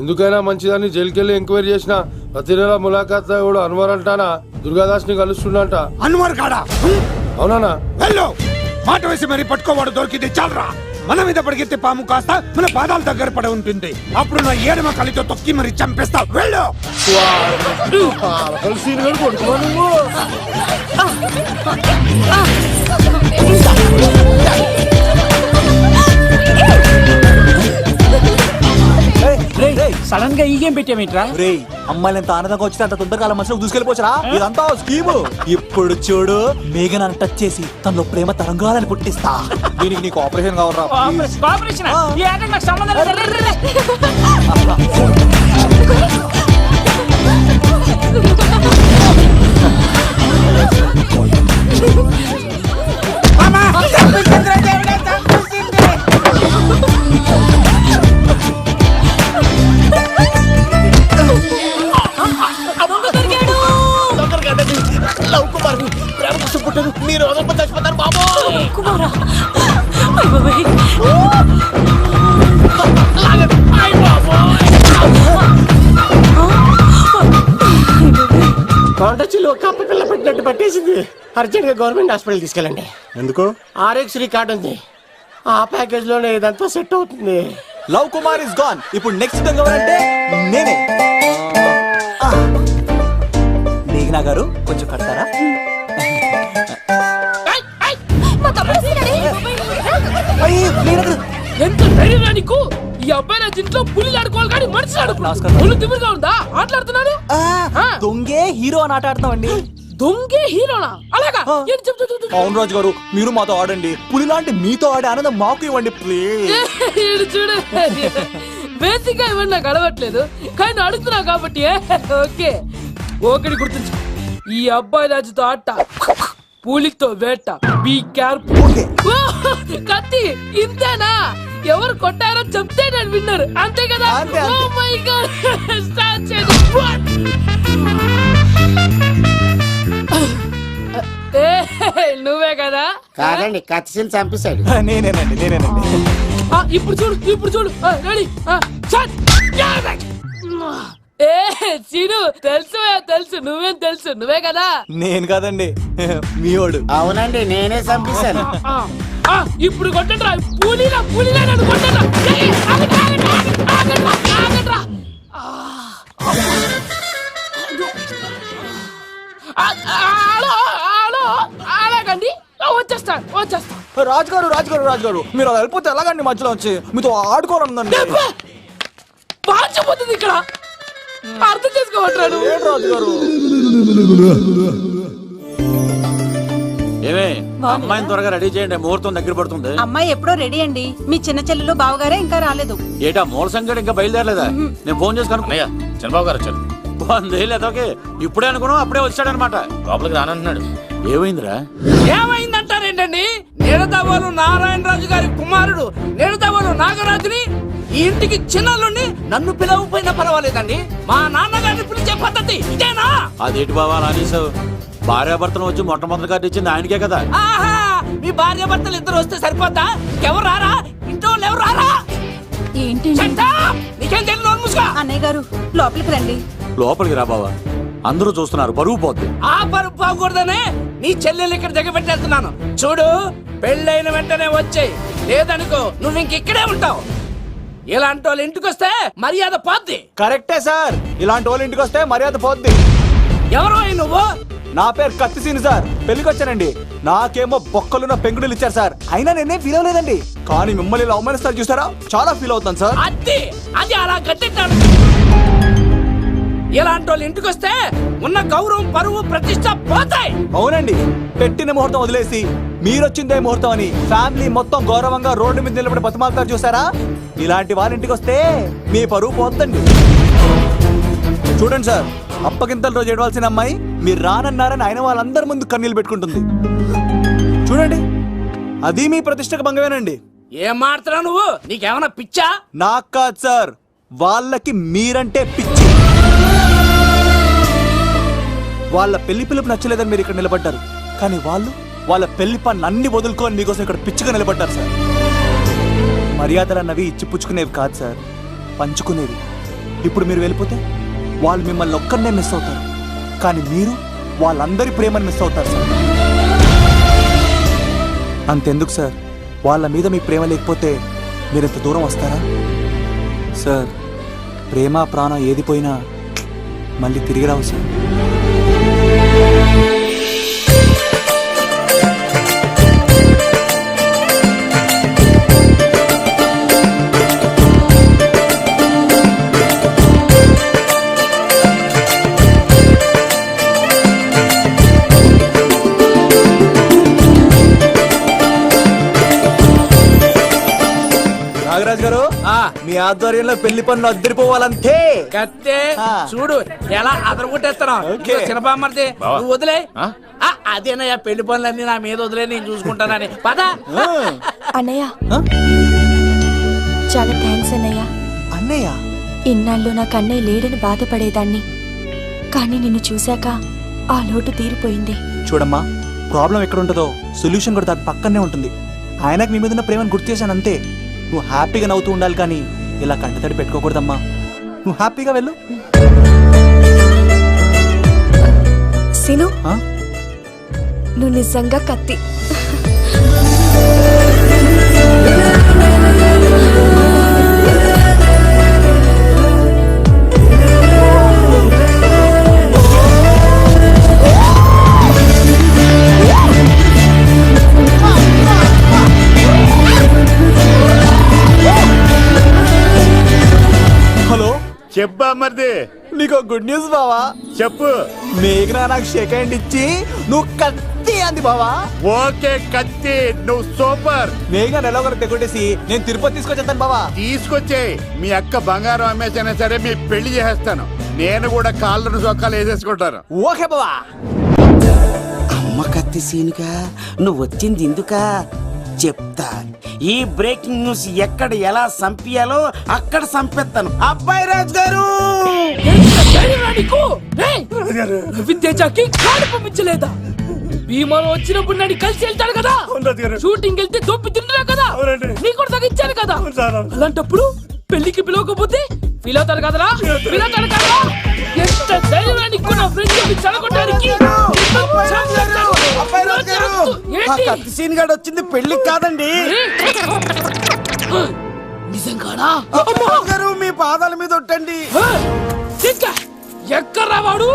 ఎందుకైనా మంచిదని జైలుకెళ్ళి ఎంక్వైరీ చేసిన ప్రతి నెల ములాఖాత్ కూడా అన్వర్ అంటానా దుర్గాదాస్ ని కలుస్తుండంట. అన్వర్ కాడా? అవునా? వెళ్ళు, మాట వేసి మరి పట్టుకోవాడు దొరికింది చాలరా. మన మీద పడిగితే పాము కాస్త మన పాదాల దగ్గర పడి ఉంటుంది. అప్పుడు నా ఏడమ కలితో తొక్కి మరి చంపేస్తా. వెళ్ళు. సడన్ గా ఈ గేమ్ పెట్టామేంట్రా? అమ్మాయిలు ఎంత ఆనందంగా వచ్చితే అంత తొందరగా మనసులో దూసుకెళ్ళిపోవచ్చురా. ఇదంతా స్కీము. ఇప్పుడు చూడు, మేఘన్ అని టచ్ చేసి తనలో ప్రేమ తరంగాలని పుట్టిస్తా. దీనికి నీకు ఆపరేషన్ కావాలరా? మీరు చచ్చిపోతారు బాబు. కొండచిలో కప్ప పిల్ల పెట్టినట్టు పట్టేసింది. అర్జెంట్ గా గవర్నమెంట్ హాస్పిటల్ తీసుకెళ్ళండి. ఎందుకు? ఆర్ఎక్స్ రికార్డ్ ఉంది. ఆ ప్యాకేజ్ లోనే ఇదంతా సెట్ అవుతుంది. Love Kumar is gone. ఇప్పుడు నెక్స్ట్ ఎవరంటే నేనే. మేఘనా గారు కొంచెం కడతారా? ఎంత ధైర్యం నీకు? ఈ అబ్బాయి నా ఇంట్లో పులి ఆడుకోవాలి కానీ మనిషి ఆడుకున్నాడు. తిమ్మిగా ఉందా ఆటలాడుతున్నాడు? దొంగే హీరో అని ఆట ఆడతామండి. దొంగే హీరోనా? అలాగా? అవును రాజు గారు, మీరు మాతో ఆడండి. పులి లాంటి మీతో ఆడే ఆనందం మాకు ఇవ్వండి ప్లీజ్. చూడు, బేసిక్ గా ఇవ్వండి, నాకు అడవట్లేదు కానీ అడుగుతున్నావు కాబట్టి ఓకే. ఒకటి గుర్తుంచు, ఈ అబ్బాయి రాజుతో ఆట, పులితో వేట. Be careful. కత్తి ఇంతేనా? ఎవరు కొట్టారో చెప్తే నేను విన్నారు, అంతే కదా? ఓ మై గాడ్, స్టార్ట్ చేద్దాం. నువ్వే కదా? కాదండి, కత్తిని చంపేశాడు. నేనేనండి. ఇప్పుడు చూడు రెడీ. సీను తెలుసు నువ్వేం తెలుసు, నువ్వే కదా? నేను కాదండి, మీవాడు. అవునండి, నేనే చంపేశాను. ఇప్పుడు కొట్టండిరా, పులిలా నన్ను కొట్టండిరా. అలాగండి, వచ్చేస్తా. రాజుగారు మీరు అలా వెళ్ళిపోతే ఎలాగండి? మధ్యలో వచ్చి మీతో ఆడుకోవాలండి. పాచిపోతుంది ఇక్కడ, అర్థం చేసుకోవట్రాడు. రాజుగారు ఏమే, అమ్మాయిని త్వరగా రెడీ చేయండి, ముహూర్తం దగ్గర పడుతుంది. అమ్మాయి ఎప్పుడో రెడీ అండి. మీ చిన్న చెల్లెలు బావగారే ఇంకా రాలేదు. ఏటా మూల సంగడి ఇంకా బయలుదేరలేదా? నేను ఫోన్ చేసి కనుక్కున్నాయా? చంద్రబాబు గారు వచ్చారు. లేదోకే, ఇప్పుడే అనుకున్నాం, అప్పుడే వచ్చాడనమాట. లోపలికి రానంటున్నాడు. ఏమైందిరా? ఏమైందంటారేంటండి? నిడదవోలు నారాయణరాజు గారి కుమారుడు నిడదవోలు నాగరాజుని ఈ ఇంటికి చిన్నల్లుండి నన్ను పిలవకపోయినా పర్వాలేదండి. మా నాన్నగారిని పిలిచే పద్ధతి ఇదేనా? అదేంటి బాబా అలా అనేసావు? భార్యాభర్తలు వచ్చి మొట్టమొదటి కార్డు ఇచ్చింది ఆయనకే కదా. ఆహా, మీ భార్యాభర్తలు ఇద్దరు వస్తే సరిపోతా? ఎవరు రారా? ఇంట్లో ఎవరు రారా? ఏంటి నీకేం తెలియదు? అన్నయ్య గారు లోపలికి రండి. లోపలికి రా బావా, అందరూ చూస్తున్నారు, పరువు పోద్ది. ఆ పరువు పోకూడదనే నీ చెల్లెలు ఇక్కడ దిగబెట్టేస్తున్నాను. చూడు, పెళ్ళైన వెంటనే వచ్చేయి, లేదనుకో నువ్వు ఇంకెక్కడే ఉంటావు. ఇలాంటి వాళ్ళు ఇంటికి వస్తే మర్యాద పోద్ది. కరెక్టే సార్, ఇలాంటి వాళ్ళు ఇంటికి వస్తే మర్యాద పోద్ది. ఎవరో నువ్వు? నా పేరు కత్తిసీని సార్, పెళ్లికి వచ్చానండి. నాకేమో బొక్కలున్న పెంగుడులు ఇచ్చారు సార్, అయినా నేనేం ఫీల్ అవ్వలేదండి. కానీ మిమ్మల్ని ఇలా అవమానిస్తారు చూసారా, చాలా ఫీల్ అవుతాను సార్. అది అలా గట్టెట్టాడు. ఇలాంటి వాళ్ళు ఇంటికి వస్తే ఉన్న గౌరవం, పరువు, ప్రతిష్ట పోతాయి. అవునండి, పెట్టిన ముహూర్తం వదిలేసి మీరొచ్చిందే ముహూర్తం అని ఫ్యామిలీ మొత్తం గౌరవంగా రోడ్డు మీద నిలబడి బతిమాలుతారు చూసారా. ఇలాంటి వాళ్ళ ఇంటికి వస్తే మీ పరువు పోతండి. చూడండి సార్, అప్పగింతల రోజు ఏడవలసిన అమ్మాయి మీరు రానన్నారని ఆయన వాళ్ళందరి ముందు కన్నీళ్ళు పెట్టుకుంటుంది. చూడండి, అది మీ ప్రతిష్టకు భంగమేనండి. ఏం మాట్లాడుతున్నావు నువ్వు? నీకేమన్నా పిచ్చా? నాకు కాదు సార్, వాళ్ళకి మీరంటే పిచ్చి. వాళ్ళ పెళ్లి పిలుపు నచ్చలేదని మీరు ఇక్కడ నిలబడ్డారు, కానీ వాళ్ళు వాళ్ళ పెళ్లి పని అన్ని వదులుకొని మీకోసం ఇక్కడ పిచ్చిగా నిలబడ్డారు సార్. మర్యాదలు అన్నవి ఇచ్చి పుచ్చుకునేవి కాదు సార్, పంచుకునేవి. ఇప్పుడు మీరు వెళ్ళిపోతే వాళ్ళు మిమ్మల్ని ఒక్కరినే మిస్ అవుతారు, కానీ మీరు వాళ్ళందరి ప్రేమను మిస్ అవుతారు సార్. అంతెందుకు సార్, వాళ్ళ మీద మీ ప్రేమ లేకపోతే మీరు ఇంత దూరం వస్తారా సార్? ప్రేమ ప్రాణం ఏది పోయినా మళ్ళీ తిరిగి రావు సార్. నాగరాజ్ గారు, మీ ఆధ్వర్యంలో పెళ్లి పనులు అద్దరిపోవాలంతే. కత్తే ఆ. చూడు ఎలా అదరగొట్టేస్తున్నావు. ఓకే. చిన్నపామర్ది బావా. నువ్వు వదిలే. ఆ? అదేనయ్యా పెళ్లి పనులన్నీ నా మీద వదిలే, నేను చూసుకుంటానని పద. అన్నయ్య ఆ? చాలా థ్యాంక్స్ అన్నయ్య. అన్నయ్య ఇన్నాళ్ళు నాకు అన్నయ్య లేడని బాధపడేదాన్ని, కానీ నిన్ను చూశాక ఆ లోటు తీరిపోయింది. చూడమ్మా, ప్రాబ్లం ఎక్కడ ఉంటుందో సొల్యూషన్ కూడా దాని పక్కనే ఉంటుంది. ఆయనకు మీ మీద ఉన్న ప్రేమను గుర్తు చేశాను అంతే. నువ్వు హ్యాపీగా నవ్వుతూ ఉండాలి, కానీ ఇలా కంటతడి పెట్టుకోకూడదమ్మా. నువ్వు హ్యాపీగా వెళ్ళు. సిను, ఆ? నువ్వు నిజంగా కత్తి. హలో, చెప్పా మరిది, నీకు గుడ్ న్యూస్ బావా. చెప్పు. మేఘనా నాకు షేక్ హ్యాండ్ ఇచ్చి నువ్వు కత్తి అంది బావా. ఓకే కత్తి, నువ్వు సూపర్. మేఘన ఎలా ఒకరు తెగొట్టేసి నేను తిరుపతి తీసుకొచ్చేస్తాను బావా. తీసుకొచ్చే మీ అక్క బంగారం అమ్మేసైనా సరే మీ పెళ్లి చేసేస్తాను. నేను కూడా కాళ్ళను చొక్కాలు వేసేసుకుంటాను. ఓకే బావా. అమ్మ కత్తి సీనుగా నువ్వు వచ్చింది ఎందుకా చెప్తా. ఈ బ్రేకింగ్ న్యూస్ ఎక్కడ ఎలా సంపియాలో అక్కడ సంపెత్తాను. అబ్బాయి రాజు గారు, రవితేజకి కాడు పంపించలేదా? భీమాలో వచ్చినప్పుడు నన్ను కలిసి వెళ్తాడు కదా, షూటింగ్ వెళ్తే దొప్పి తింటున్నా కదా, నీ కూడా తగ్గించాను కదా. అలాంటప్పుడు పెళ్లికి పిలవకపోతే ఫీల్ అవుతారు కదరా, ఫీల్ అవుతారు కదా. ఎంత ధైర్యాన్ని నా ఫ్రెండ్ చెడగొట్టడానికి. కత్తి సీన్ గారు వచ్చింది పెళ్లికి కాదండి. నిజంగానా? గారు మీ పాదాల మీద ఒట్టండి. ఎక్కడ్రా వాడు?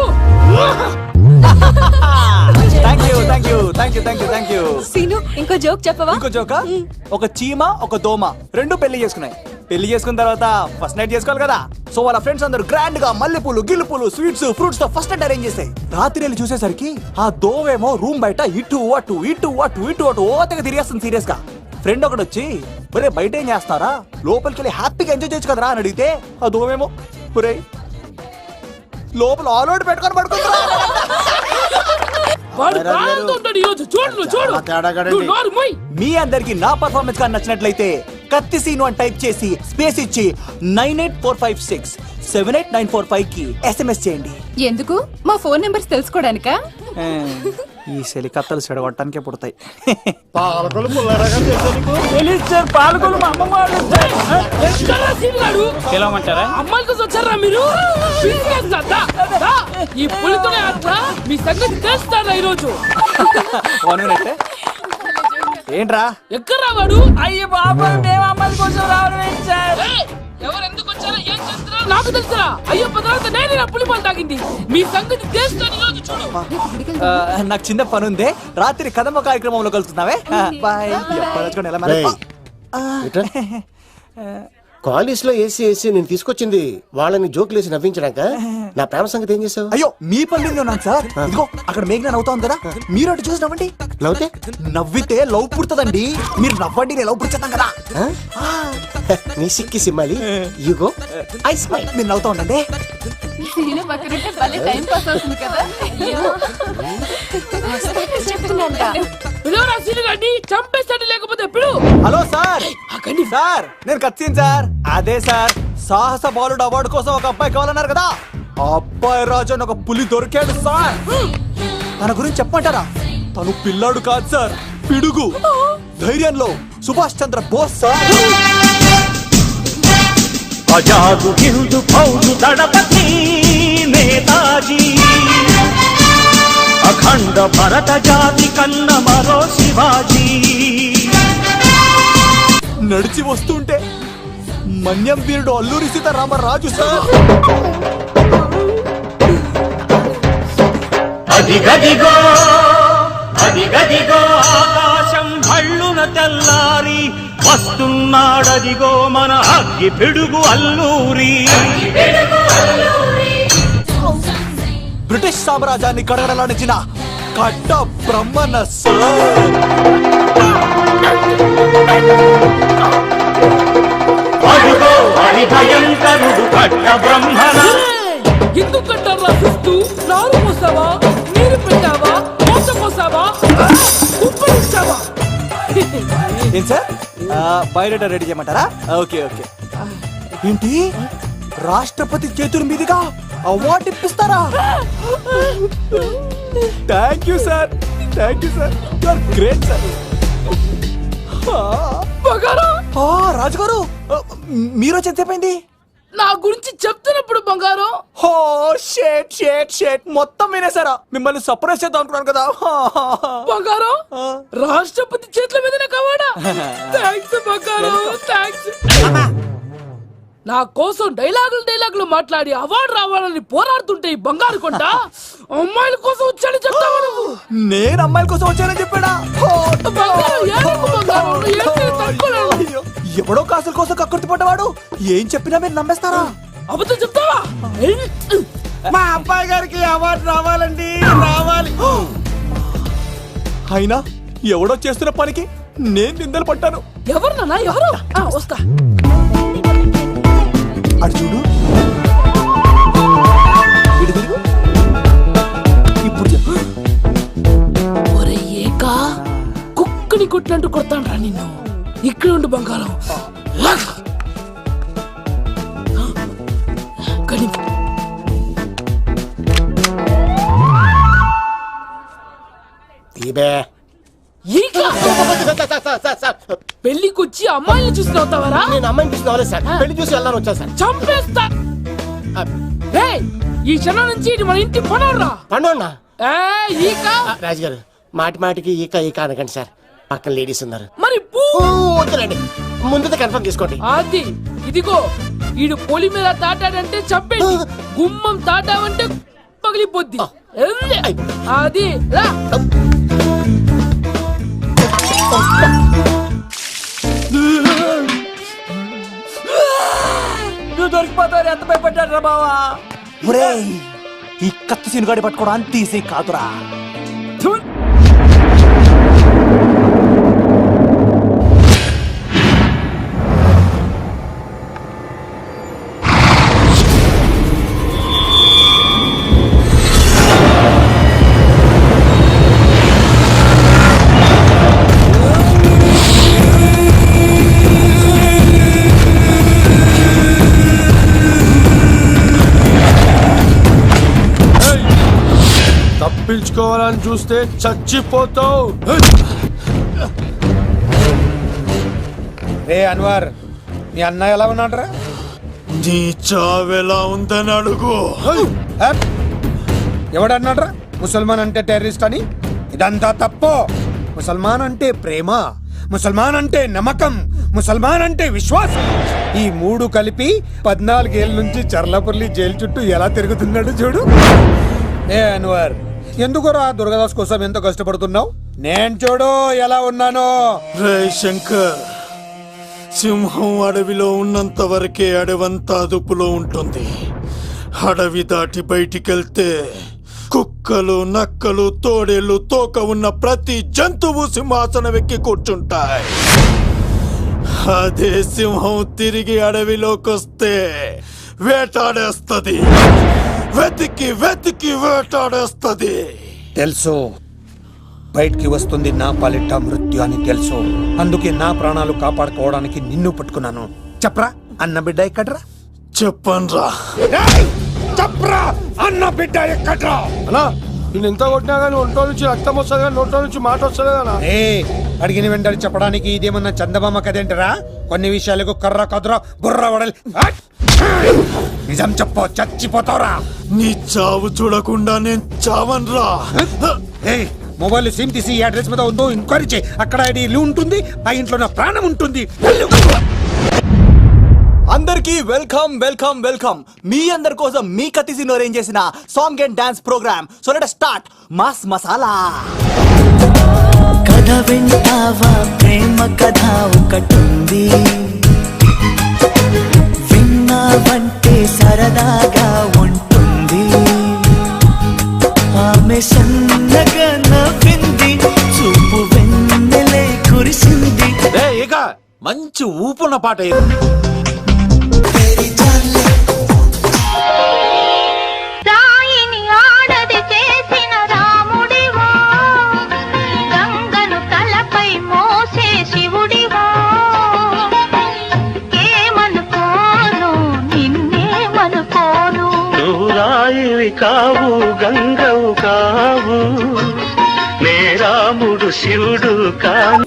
Thank you. సీను, ఇంకో జోక్ చెప్పవా? ఇంకో జోకా? ఒక చీమ ఒక దోమ రెండు పెళ్లి చేసుకున్నాయి. పెళ్లి చేసుకున్న తర్వాత ఫస్ట్ నైట్ చేసుకోవాలి కదా. సో వాళ్ళ ఫ్రెండ్స్ అందరూ గ్రాండ్ గా మల్లెపూలు గిల్లుపూలు స్వీట్స్ ఫ్రూట్స్ తో ఫస్ట్ నైట్ అరేంజ్ చేసాయి. రాత్రి వెళ్ళి చూసేసరికి ఆ దోవేమో రూమ్ బయట ఇటు అటు ఓతగా తిరిగేస్తుంది సీరియస్ గా. ఫ్రెండ్ ఒకటి వచ్చి, ఒరే బయట ఏం చేస్తారా, లోపలికి వెళ్ళి హ్యాపీగా ఎంజాయ్ చేయొచ్చు కదరా అని అడిగితే ఆ దోవేమో, ఒరే లోపల ఆల్ అవుట్ పెట్టుకొని పడుకుంటారా. వాడు ప్రాణంతో ఉంటాడు ఈరోజు. చూడు చూడు. నువ్వు నోరు మూయ్. మీ అందరికి నా పర్ఫార్మెన్స్ గా నచ్చినట్లయితే కత్తి సీను అని టైప్ చేసి స్పేస్ ఇచ్చి 9845678945 కి SMS చేయండి. ఎందుకు? మా ఫోన్ నెంబర్స్ తెలుసుకోవడానికా? ఈ సెలికత్తలు చెడగొట్టడానికే పుడతాయి. ఎక్కడ్రా సీన్ గాడు? అమ్మాయిల కోసం వచ్చారా మీరు? పిసికేస్తా. దా. ఈ పులితోనే ఆడతా. మీ సంగతి తెలుస్తారా ఈరోజు? ఏంట్రా ఎక్కడ్రా వాడు? అయ్యో బాబా, మేము అమ్మాయిల కోసం రావడం ఏయ్, ఎవరు ఎందుకు వచ్చారో ఏం చేస్తున్నారో నాకు తెలుసురా. అయ్యో పదార్థ నేను నా పులిపాలు తాగింది. మీ సంగతి తెలుస్తాను ఈరోజు. చూడు. నాకు చిన్న పని ఉంది, రాత్రి కదమ్మ కార్యక్రమంలో కలుస్తున్నావే. బాయ్. కాలేజ్ లో ఏసీ నేను తీసుకొచ్చింది వాళ్ళని జోకులేసి నవ్వించడాక. నా ప్రేమ సంగతి ఏం చేసావు? అయ్యో మీ పని ఉన్నాను సార్. ఇదిగో అక్కడ మేఘన నవ్వుతాం కదా, మీరు అటు చూసి నవ్వండి. నవ్వుతే నవ్వితే లవ్ పుడుతుందండి. మీరు నవ్వండి, నేను లవ్ పుడిచేస్తాం కదా. నీ సిక్కి సిమ్మాలి. యుగో ఐ స్మైల్. మీరు నవ్వుతా ఉండండి. పిలువరా సీన్ గాడిని, చంపేస్తాడు లేకపోతే పిలు. Hello sir. సార్ నేను కత్తిన్ సార్. అదే సార్, సాహస బాలుడు అవార్డు కోసం ఒక అబ్బాయి కావాలన్నారు కదా. ఆ అబ్బాయి రాజు అని ఒక పులి దొరికాడు సార్. తన గురించి చెప్పమంటారా? తను పిల్లాడు కాదు సార్, పిడుగు. ధైర్యంలో సుభాష్ చంద్ర బోస్ సార్. ఆజాదు హిందూ ఫౌజు దళపతి నేతాజీ అఖండ భరత జాతి కన్న మరో శివాజీ. నడిచి వస్తుంటే మన్యం వీరుడు అల్లూరి సీతారామరాజు సార్. అదిగదిగో అదిగదిగో ఆకాశం భళ్ళున తెల్లారి వస్తున్నాడదిగో మన అగ్గి పిడుగు అల్లూరి. బ్రిటిష్ సామ్రాజ్యాన్ని కడగడలాడించిన కట్ట బ్రహ్మన్న అదిగో హరిభయంకరుడు కట్ట బ్రహ్మణ. ఎందుకు కట్టారు రాసిస్తూ నారు పోసావా, నీరు పెట్టావా, మోస పోసావా, ఉప్పరిస్తావా? ఏం సార్ బయోడేటా రెడీ చేయమంటారా? Okay okay. ఏంటి రాష్ట్రపతి చేతుల మీదుగా అవార్డు ఇప్పిస్తారా? Thank you sir, thank you sir, you are great sir. రాజుగారు మీరు చెప్పండి. నా గురించి చెప్తున్నప్పుడు బంగారం హో షేట్ షేట్ షేట్ మొత్తం వినేసారా? మిమ్మల్ని సర్ప్రైజ్ చేద్దాం అనుకున్నాను కదా. బంగారం రాష్ట్రపతి చేతుల మీదనే కావాడా? థ్యాంక్స్ బంగారం, థ్యాంక్స్. నా కోసం డైలాగులు మాట్లాడి అవార్డు రావాలని పోరాడుతుంటే ఈ బంగారు కొండ అమ్మాయిల కోసం వచ్చాడని చెప్తావా నువ్వు? నేను అమ్మాయిల కోసం వచ్చానని చెప్పాడా? ఎవడో కాసుల కోసం కక్కుర్తి పడ్డవాడు ఏం చెప్పినా మీరు నమ్మేస్తారా? అబద్ధం చెప్తావా? మా అబ్బాయి గారికి అవార్డు రావాలండి, రావాలి. అయినా ఎవడో చేస్తున్న పనికి నేను నిందలు పట్టాను. ఎవరు నాన్న ఎవరు? వస్తా. అటు చూడు, ఇటు తిరుగు. ఇప్పుడు చెప్పు. ఒరే ఏకా కుక్కని కొట్టినట్టు కొడతాను రా నిన్ను. ఇక్కడ ఉండు బంగారం. పెళ్లికొచ్చి అమ్మాయిని చూసి అవుతావరా? నేను అమ్మాయిని చూసి రాలేదు సార్, పెళ్లి చూసి వెళ్ళాలని వచ్చా సార్. చంపేస్తా. ఈ క్షణం నుంచి ఇది మన ఇంటి పనోడ్రా. పండున్నా ఈక రాజుగారు మాటి మాటికి ఈక ఈక అనకండి సార్, పక్కన లేడీస్ ఉన్నారు. మరి వద్దులండి, ముందు కన్ఫర్మ్ చేసుకోండి. అది ఇదిగో ఈడు పొలి మీద తాటాడంటే చంపేది, గుమ్మం తాటావంటే పగిలిపోద్ది. అది రా. నువ్వు దొరికిపోతావు. ఎంత భయపడ్డాడు రా బావా. ఈ కత్తి సీనుగాడి పట్టుకోవడానికి తీసి కాదురా. తప్పించుకోవాలని చూస్తే చచ్చిపోతావు. రే అన్వర్, మీ అన్న ఎలా ఉన్నాడ్రా? నీ చావెలా ఉందని అడుగు. ఎవడన్నాడ్రా ముసల్మాన్ అంటే టెర్రరిస్ట్ అని? ఇదంతా తప్పు. ముసల్మాన్ అంటే ప్రేమ, ముసల్మాన్ అంటే నమ్మకం, ముసల్మాన్ అంటే విశ్వాసం. ఈ మూడు కలిపి 14 ఏళ్ళ నుంచి చర్లపల్లి జైలు చుట్టూ ఎలా తిరుగుతున్నాడు చూడు. ఏ అన్వర్, ఎందుకురా దుర్గాదాస్ కోసం ఎంత కష్టపడుతున్నావు? నేను చూడు ఎలా ఉన్నానో. రే శంకర్, సింహం అడవిలో ఉన్నంత వరకే అడవంతా అదుపులో ఉంటుంది. అడవి దాటి బయటికెళ్తే కుక్కలు, నక్కలు, తోడేళ్లు, తోక ఉన్న ప్రతి జంతువు సింహాసనం ఎక్కి కూర్చుంటాయి. అదే సింహం తిరిగి అడవిలోకి వస్తే వేటాడేస్తది, వెతికి వెతికి వేటాడేస్తది. తెలుసు, బయటికి వస్తుంది నా పాలిట మృత్యు అని తెలుసు. అందుకే నా ప్రాణాలు కాపాడుకోవడానికి నిన్ను పట్టుకున్నాను. చెప్పరా అన్న బిడ్డ ఎక్కడ్రా? చెప్పన్రా. చెప్పరా అన్న బిడ్డ ఎక్కడ్రా? అన్నా నేను ఎంత కొట్టినా కానీ ఒంట్లో నుంచి రక్తం వస్తుంది కానీ నోట్లో నుంచి మాట వస్తుంది కదా. ఏ అడిగిన వెంటనే చెప్పడానికి ఇదేమన్నా చందమామ కదేంటరా? కొన్ని విషయాలకు కర్ర కదురా బుర్ర వడలి. నిజం చెప్పు, చచ్చిపోతావురా. నీ చావు చూడకుండా నేను చావన్రా. ఏయ్, మొబైల్ సిమ్ తీసి ఈ అడ్రస్ మీద ఉందో ఎంక్వైరీ చేయి. అక్కడ ఐడి ఇల్లు ఉంటుంది, ఆ ఇంట్లో నా ప్రాణం ఉంటుంది. అందరికి వెల్కమ్ వెల్కమ్ వెల్కమ్. మీ అందరి కోసం మీ కత్తిసీన్ అరేంజ్ చేసిన song and dance program. So let start mass masala. కథ వింటావా, ప్రేమ కథ ఒకటుంది, విన్నావంటే సరదాగా ఉంటుంది. ఆమె సన్నగా నవ్వింది, చూపు వెన్నెలే కురిసింది. ఇక మంచి ఊపున్న పాట ఇది. రాయిని ఆడది చేసిన రాముడివా, గంగను తలపై మోసే శివుడివా. ఏమనుకోను నిన్నేమనుకోను. నువ్వు రాయివి కావు, గంగవు కావు, నే రాముడు శివుడు కావు.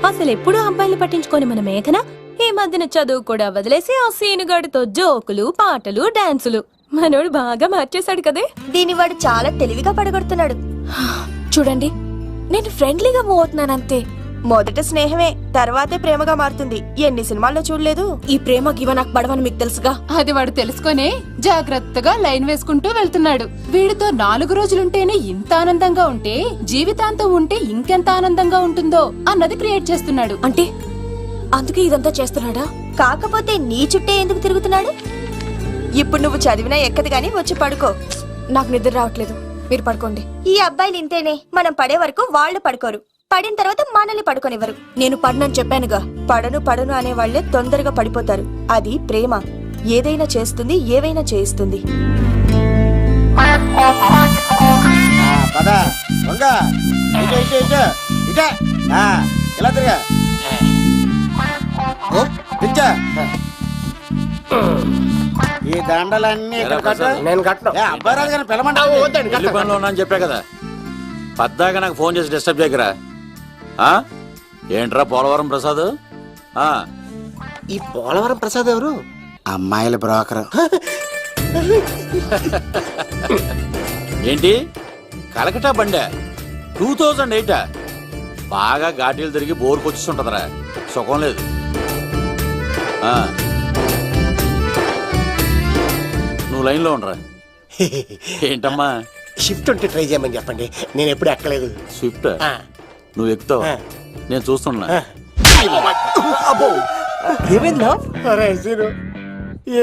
అసలు ఎప్పుడు అబ్బాయిలు పట్టించుకొని మన మేఘన ఈ మధ్యన చదువు కూడా వదిలేసి ఆ సీనుగాడితో జోకులు పాటలు డాన్సులు. మనోడు బాగా మార్చేశాడు కదే. దీని వాడు చాలా తెలివిగా పడగొడుతున్నాడు. చూడండి, నేను ఫ్రెండ్లీగా మూవ్ అవుతున్నాను అంతే. మొదట స్నేహమే, తర్వాతే ప్రేమగా మారుతుంది. ఎన్ని సినిమాల్లో చూడలేదు? ఈ ప్రేమ గివ నాకు పడవని మీకు తెలుసుగా. అది వాడు తెలుసుకొనే జాగ్రత్తగా లైన్ వేసుకుంటూ వెళ్తున్నాడు. వీడితో 4 రోజులుంటేనే ఇంత ఆనందంగా ఉంటే జీవితాంతం ఉంటే ఇంకెంత ఆనందంగా ఉంటుందో అన్నది క్రియేట్ చేస్తున్నాడు. అంటే అందుకే ఇదంతా చేస్తున్నాడా? కాకపోతే నీ చుట్టే ఎందుకు తిరుగుతున్నాడు? ఇప్పుడు నువ్వు చదివినా ఎక్కదు గాని వచ్చి పడుకో. నాకు నిద్ర రావట్లేదు, మీరు పడుకోండి. ఈ అబ్బాయిలు ఇంతేనే, మనం పడే వరకు వాళ్ళు పడుకోరు, పడిన తర్వాత మనల్ని పడుకోనివ్వరు. నేను పడనని చెప్పానుగా. పడను అనే వాళ్లే తొందరగా పడిపోతారు. అది ప్రేమ, ఏదైనా చేస్తుంది, ఏవైనా చేయిస్తుంది. ఈ దండలన్నీ నేను కట్టను. అబ్బాయి గారిని పిలమంటావు. పెళ్లి పనిలో ఉన్నా అని చెప్పా కదా. పద్దాక నాకు ఫోన్ చేసి డిస్టర్బ్ చేయకరా. ఏంట్రా పోలవరం ప్రసాద్? ఈ పోలవరం ప్రసాద్ ఎవరు? అమ్మాయిల బ్రోకర్. ఏంటి కలకటా బండే 2008? బాగా ఘాటీలు తిరిగి బోర్ కొచ్చిస్తుంటదరా, సుఖం లేదు. నువ్వు లైన్లో ఉండరా. ఏంటమ్మా? షిఫ్ట్ ఉంటే ట్రై చేయమని చెప్పండి, నేను ఎప్పుడు ఎక్కలేదు. స్విఫ్ట్ నువ్వు ఎక్కుతావు, నేను చూస్తున్నా. ఏమైందా?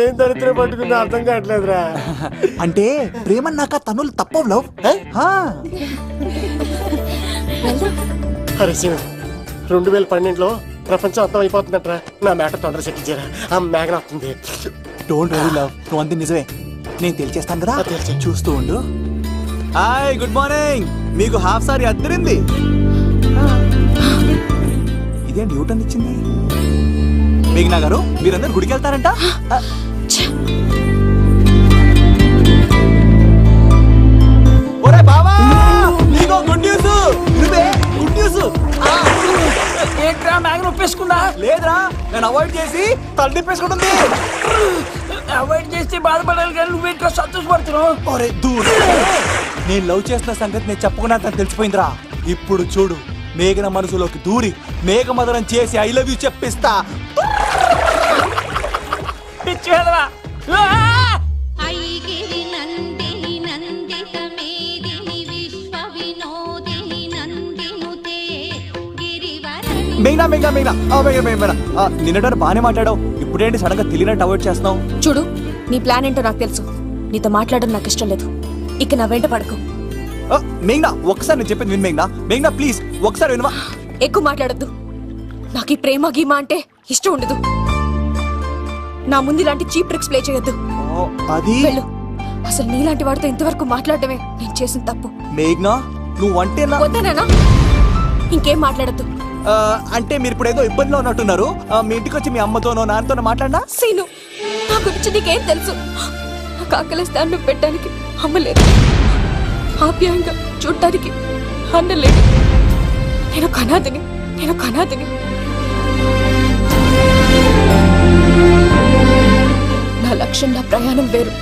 ఏం దరిద్రం పట్టుకుందో అర్థం కావట్లేదురా. అంటే ప్రేమన్నాక తనులు తప్పవు లవ్. అరే సీను, 2012లో ప్రపంచం అర్థం అయిపోతుందట్రా. నా మ్యాటర్ తొందర సెటిల్ చేయరా, ఆ మేఘన వస్తుంది. డోంట్ వరీ లవ్, నువ్వు అంది నిజమే. నేను తెలిచేస్తాను కదా, చూస్తూ ఉండు. Hi, good morning. మీకు హాఫ్ సారీ అద్దరింది. ఇదేంటి యూటర్న్ ఇచ్చింది? మేఘనా గారు, మీరందరూ గుడికి వెళ్తారంట. ఒరే బావా, నీకో గుడ్ న్యూస్. నువ్వే గుడ్ న్యూస్. ఏంట్రా మ్యాగ్ నొప్పేసుకుందా? లేదురా, నేను అవాయిడ్ చేసి తల తిప్పేసుకుంటుంది. అవాయిడ్ చేస్తే బాధపడాలి కానీ నువ్వేంట్రా సంతోషపడుతున్నావు? ఒరే దూర్, నేను లవ్ చేస్తున్న సంగతి నేను చెప్పకుండా తను తెలిసిపోయిందిరా. ఇప్పుడు చూడు, మేఘన మనసులోకి దూరి మేఘమదనం చేసి ఐ లవ్ యూ చెప్పిస్తా. పిచ్చి వెళ్ళరా. ఐగిరి నందిని నందిత మేదిని విశ్వ వినోదిని నందినుతే గిరివరణి. మేఘనా మేఘనా మేఘనా మేఘనా, నిన్నటి బానే మాట్లాడావు, ఇప్పుడేంటి సడన్ గా తెలియనట్టు అవాయిడ్ చేస్తున్నావు? చూడు, నీ ప్లాన్ ఏంటో నాకు తెలుసు. నీతో మాట్లాడడం నాకు ఇష్టం లేదు. ఇక నా వెంట పడకు. మేఘనా, ఒకసారి నేను చెప్పింది విను. మేఘనా మేఘనా ప్లీజ్ ఒకసారి వినవా? ఎక్కువ మాట్లాడద్దు. నాకు ఈ ప్రేమ గీమా అంటే ఇష్టం ఉండదు. నా ముందు ఇలాంటి చీప్ ట్రిక్స్ ప్లే చేయొద్దు. అది వెళ్ళు. అసలు నీలాంటి వాడితో ఇంతవరకు మాట్లాడటమే నేను చేసిన తప్పు. మేఘనా, నువ్వు అంటే వద్దనా? ఇంకేం మాట్లాడద్దు. అంటే మీరు ఇప్పుడు ఏదో ఇబ్బందిలో ఉన్నట్టున్నారు. మీ ఇంటికి వచ్చి మీ అమ్మతోనో నాన్నతోనో మాట్లాడినా? సీను, నా గురించి నీకేం తెలుసు? నాకు కాకలేస్తే అన్నం పెట్టడానికి అమ్మలేదు, ఆప్యాయంగా చూడటానికి అన్నలేదు. నేను కనాదిని. నా లక్ష్యం, నా ప్రయాణం వేరు.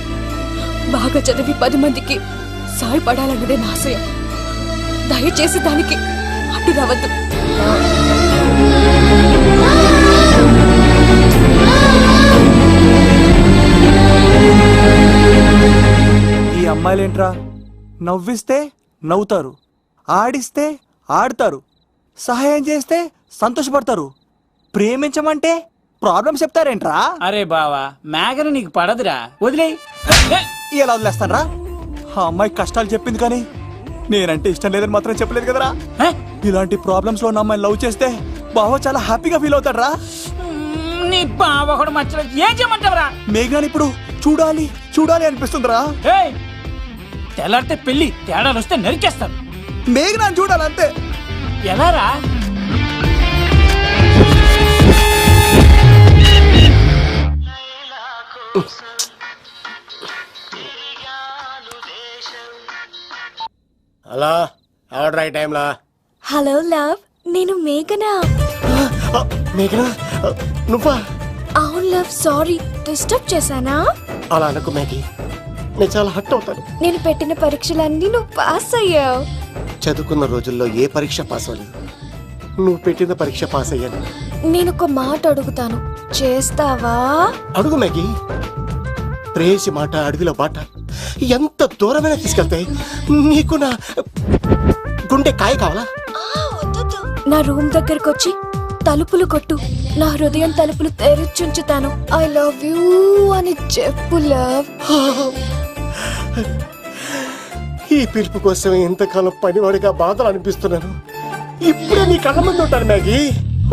బాగా చదివి 10 మందికి సాయపడాలన్నదే నా ఆశయం. దయచేసి దానికి అడ్డు రావద్దు. ఈ అమ్మాయిలేంట్రా, నవ్విస్తే నవ్వుతారు, ఆడిస్తే ఆడతారు, సహాయం చేస్తే సంతోషపడతారు, ప్రేమించమంటే ప్రాబ్లం చెప్తారేంట్రా? అరే బావా, మేఘన నీకు పడదురా, వదిలే. ఎలా వదిలేస్తానరా? ఆ అమ్మాయి కష్టాలు చెప్పింది కానీ నేనంటే ఇష్టం లేదని మాత్రం చెప్పలేదు కదరా. ఇలాంటి ప్రాబ్లమ్స్ లో నా అమ్మాయిని లవ్ చేస్తే బావ చాలా హ్యాపీగా ఫీల్ అవుతాడరా. నీ బావ కూడా మచ్చలేదు, ఏం చేయమంటావరా? మేఘనాని ఇప్పుడు చూడాలి అనిపిస్తుందిరా. తెల్లారితే పెళ్లి, తేడాలు వస్తే నరికేస్తారు. మేఘనాని చూడాలంతే. ఎలా రా? హలో, ఎవరు రైట్ టైంలా? హలో లవ్, నేను మేఘనా. మేఘనా, నువ్వా? అవును లవ్, సారీ డిస్టర్బ్ చేశానా? అలా అనుకో మేఘి, నేను చాలా హర్ట్ అవుతాను. నేను పెట్టిన పరీక్షలన్నీ నువ్వు పాస్ అయ్యావు. చదువుకున్న రోజుల్లో ఏ పరీక్ష పాస్ అవ్వలేదు, నువ్వు పెట్టిన పరీక్ష పాస్ అయ్యాను. నేను ఒక మాట అడుగుతాను, చేస్తావా? అడుగు మేఘి. ప్రేయసి మాట అడవిలో బాట ఎంత దూరమైనా తీసుకెళ్తాయి. నీకు నా గుండె కాయ కావాలా? నా రూమ్ దగ్గరకు వచ్చి తలుపులు కొట్టు, నా హృదయం తలుపులు తెరిచుంచుతాను. ఐ లవ్ యూ అని చెప్పు లవ్. ఈ పిలుపు కోసం ఇంతకాలం పనివాడిగా బాధలు అనిపిస్తున్నాను. ఇప్పుడే నీ కళ్ళ ముందు ఉంటాను మ్యాగీ,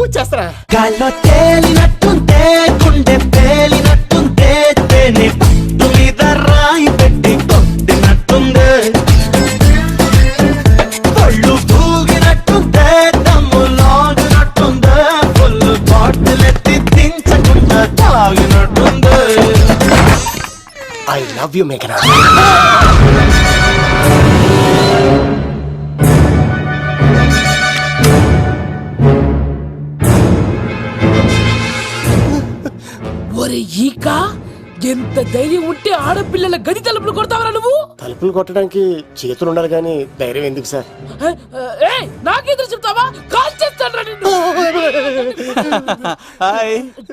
వచ్చేస్తారా? గాల్లో తేలినట్టుంటే, గుండె పేలినట్టుంటే, తేనె పట్టు మీద రాయి పెట్టి కొట్టినట్టుందే, పళ్ళు తూగినట్టుంటే, దమ్ము లాగినట్టుందే, ఫుల్ బాటిల్ ఎత్తి దించకుండా తాగినట్టుందే. ఐ లవ్ యూ మేఘనా. ఒరే ఈక, ఎంత ధైర్యం ఉంటే ఆడపిల్లల గది తలుపులు కొడతావరా నువ్వు? తలుపులు కొట్టడానికి చేతులు ఉండాలి కానీ ధైర్యం ఎందుకు సార్? నాకెదురు చెప్తావా? కాల్ చేస్తాను నిన్ను.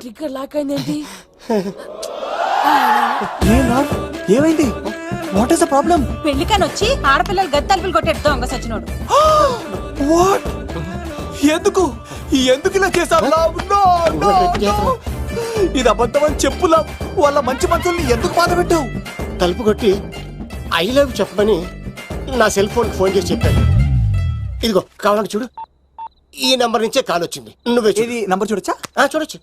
ట్రిగ్గర్ లాక్ అయిందేంటి? ఏమైంది? What is the problem? పెళ్లికని వచ్చి ఆడపిల్లలు గది తలుపులు కొట్టేడు దొంగ సచ్చినోడు. వాట్? ఎందుకు ఇలా చేశావు? ఇది అబద్ధం అని చెప్పులా. వాళ్ళ మంచి మనుషుల్ని ఎందుకు బాధ పెట్టావు? తలుపు కొట్టి ఐ లవ్ చెప్పమని నా సెల్ ఫోన్ ఫోన్ చేసి చెప్పాను. ఇదిగో కావాలంటే చూడు, ఈ నంబర్ నుంచే కాల్ వచ్చింది. నువ్వే ఇది నంబర్ చూడొచ్చా? చూడొచ్చు.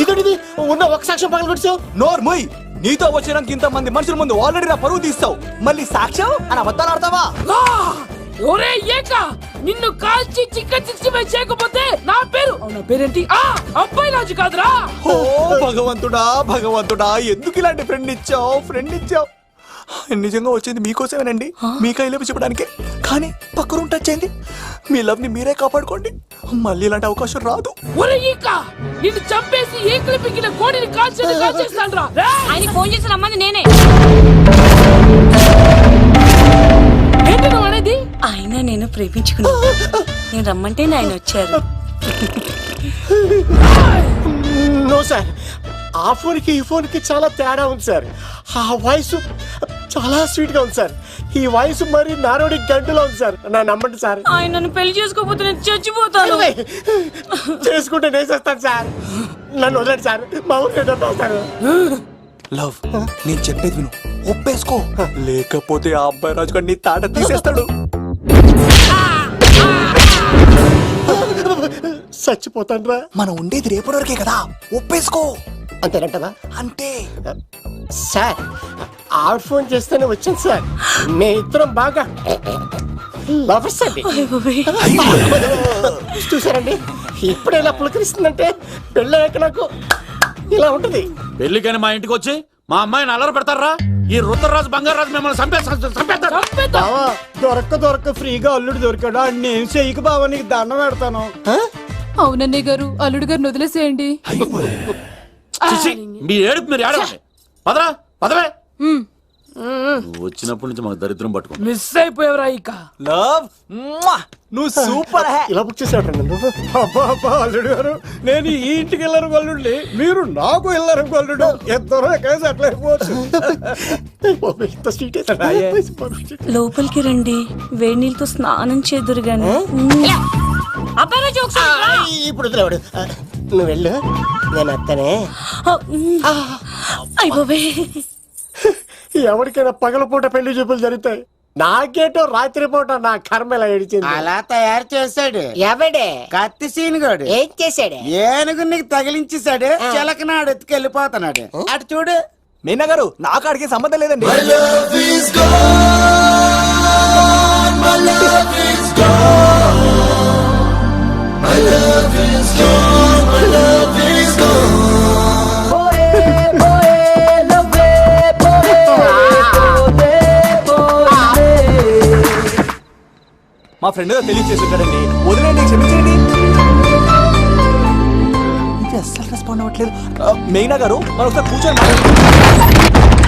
ఇదేంటిది, ఉన్న ఒక సాక్ష్యం పక్కన కొట్టావు. నోర్మోయ్, నీతో వచ్చినాక ఇంతమంది మనుషుల ముందు ఆల్రెడీ నా పరువు తీస్తావు, మళ్ళీ సాక్ష్యం అని అబద్ధాలు ఆడతావా? ఒరే ఏక, నిన్ను కాల్చి చికెన్ 65 చేయకపోతే నా పేరేంటి? అబ్బాయి రాజు కాదురా. ఓ భగవంతుడా, ఎందుకు ఇలాంటి ఫ్రెండ్ ఇచ్చావు? నిజంగా వచ్చింది మీకోసమేనండి, మీకు ఐ లవ్ చెప్పడానికే. కానీ పక్క రూమ్ టచ్ అయింది. మీ లవ్ ని మీరే కాపాడుకోండి, మళ్ళీ ఇలాంటి అవకాశం రాదు. ఒరే ఈక, నిన్ను చంపేసి ఏకలు పిగిన కోడిని కాల్చేస్తాను రా. ఆయన ఫోన్ చేసి రమ్మని నేనే. ఏంటి నువ్వు అనేది? ఆయన నేను ప్రేమించుకున్నా, నేను రమ్మంటే ఆయన వచ్చారు. నో సార్, ఆ ఫోన్కి ఈ ఫోన్కి చాలా తేడా ఉంది సార్. ఆ వాయిస్ చాలా స్వీట్ గా ఉంది సార్. ఈ వాయిస్ మరి నారోడి గంటలో ఉంది సార్. నా నమ్మండి సార్. ఆయన నన్ను పెళ్లి చేసుకోకపోతే నేను చచ్చిపోతాను. చేసుకుంటే నేను చేస్తాను సార్. నన్ను వదలండి సార్, మా ఊరికి వస్తారు. లవ్, నేను చెప్పేది విను, ఒప్పేసుకో, లేకపోతే ఆ అబ్బాయి రాజు గారు నీ తాట తీసేస్తాడు. చచ్చిపోతాను రా. మనం ఉండేది రేపటి వరకే కదా, ఒప్పేసుకో. అంతేనంటదా? అంతే సార్. ఆవిడ ఫోన్ చేస్తేనే వచ్చాను సార్. మే ఇద్దరం బాగా లవర్స్ అండి. చూసారండి, ఇప్పుడు ఎలా పులకరిస్తుందంటే పెళ్ళయ్యాక నాకు ఇలా ఉంటది. పెళ్లికని మా ఇంటికి వచ్చి మా అమ్మాయిని అల్లరి పెడతారా? ఈ రుద్రరాజు బంగారాజు మిమ్మల్ని చంపేస్తారు. బావా దొరక్క ఫ్రీగా అల్లుడు దొరికాడు. నేను చెయ్యికి బావా నీకు దండం పెడతాను. అవునన్నయ్య గారు, అల్లుడు గారిని వదిలేసేయండి. చిచి, మీ ఏడుపు మీరు ఏడవండి. పదరా పదవే. నువ్వు వచ్చినప్పటి నుంచి మాకు దరిద్రం పట్టుకో. మిస్ అయిపోయావురా ఇక. లవ్ నువ్వు సూపర్ హే. ఇలా బుక్ చేసాడు. అబ్బా అల్లుడు గారు, నేను ఈ ఇంటికి వెళ్ళరు గల్లుండి, మీరు నాకు వెళ్ళరు గల్లుడు. ఎంతరో కేసు అట్లా అయిపోవచ్చు. లోపలికి రండి, వేడి నీళ్ళతో స్నానం చేదురు గాని. ఇప్పుడు వదిలేవాడు. నువ్వు వెళ్ళు, నేను అత్తనే. అయిపోవే. ఎవరికైనా పగలపూట పెళ్లి చూపులు జరుగుతాయి. నాకేటో రాత్రి పూట నా కర్మ ఇలా ఏడిచింది. అలా తయారు చేశాడు ఎవడే? కత్తి సీనుగాడు. ఏం చేశాడు? ఏనుగు నీకు తగిలించేశాడు. చిలకనాడు ఎత్తుకెళ్ళిపోతున్నాడు. అటు చూడు. మీనా గారు, నాకు అడిగే సంబంధం లేదండి. మా ఫ్రెండ్ తెలియచేస్తుంటాడండి, వదిలేండి, క్షమించండి. ఇది అస్సలు రెస్పాండ్ అవ్వట్లేదు. మీనా గారు, మనం ఒకసారి కూర్చొని మాట్లాడుకుందాం.